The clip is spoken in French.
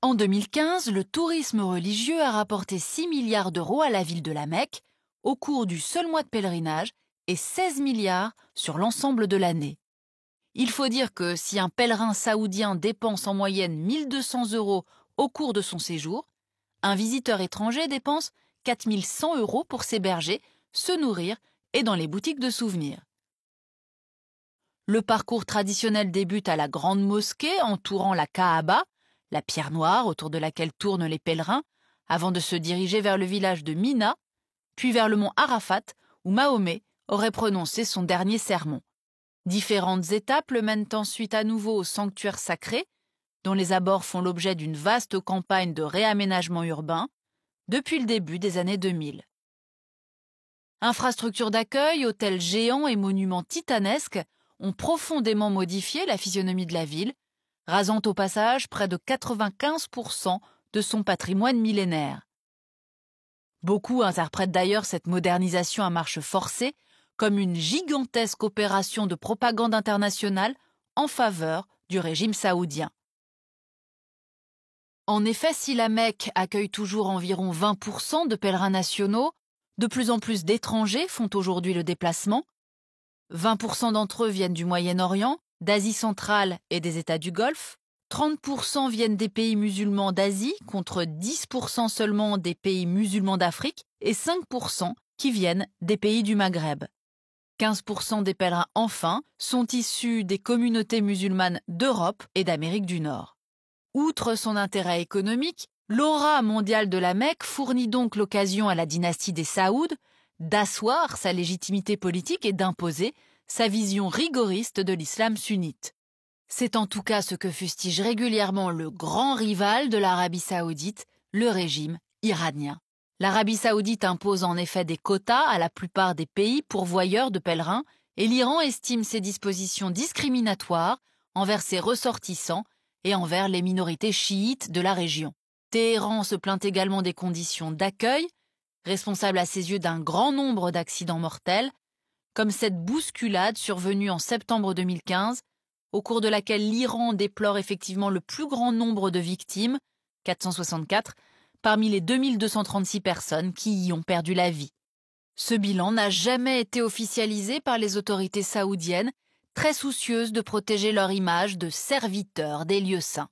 En 2015, le tourisme religieux a rapporté 6 milliards d'euros à la ville de la Mecque au cours du seul mois de pèlerinage et 16 milliards sur l'ensemble de l'année. Il faut dire que si un pèlerin saoudien dépense en moyenne 1200 euros au cours de son séjour, un visiteur étranger dépense 4100 euros pour s'héberger, se nourrir et dans les boutiques de souvenirs. Le parcours traditionnel débute à la grande mosquée entourant la Kaaba, la pierre noire autour de laquelle tournent les pèlerins, avant de se diriger vers le village de Mina, puis vers le mont Arafat, où Mahomet aurait prononcé son dernier sermon. Différentes étapes le mènent ensuite à nouveau au sanctuaire sacré, dont les abords font l'objet d'une vaste campagne de réaménagement urbain depuis le début des années 2000. Infrastructures d'accueil, hôtels géants et monuments titanesques ont profondément modifié la physionomie de la ville, rasant au passage près de 95% de son patrimoine millénaire. Beaucoup interprètent d'ailleurs cette modernisation à marche forcée comme une gigantesque opération de propagande internationale en faveur du régime saoudien. En effet, si la Mecque accueille toujours environ 20% de pèlerins nationaux, de plus en plus d'étrangers font aujourd'hui le déplacement. 20% d'entre eux viennent du Moyen-Orient, d'Asie centrale et des États du Golfe. 30% viennent des pays musulmans d'Asie, contre 10% seulement des pays musulmans d'Afrique, et 5% qui viennent des pays du Maghreb. 15% des pèlerins, enfin, sont issus des communautés musulmanes d'Europe et d'Amérique du Nord. Outre son intérêt économique, l'aura mondiale de la Mecque fournit donc l'occasion à la dynastie des Saouds d'asseoir sa légitimité politique et d'imposer sa vision rigoriste de l'islam sunnite. C'est en tout cas ce que fustige régulièrement le grand rival de l'Arabie saoudite, le régime iranien. L'Arabie saoudite impose en effet des quotas à la plupart des pays pourvoyeurs de pèlerins et l'Iran estime ces dispositions discriminatoires envers ses ressortissants et envers les minorités chiites de la région. Téhéran se plaint également des conditions d'accueil, responsables à ses yeux d'un grand nombre d'accidents mortels, comme cette bousculade survenue en septembre 2015, au cours de laquelle l'Iran déplore effectivement le plus grand nombre de victimes, 464, parmi les 2236 personnes qui y ont perdu la vie. Ce bilan n'a jamais été officialisé par les autorités saoudiennes, très soucieuses de protéger leur image de serviteurs des lieux saints.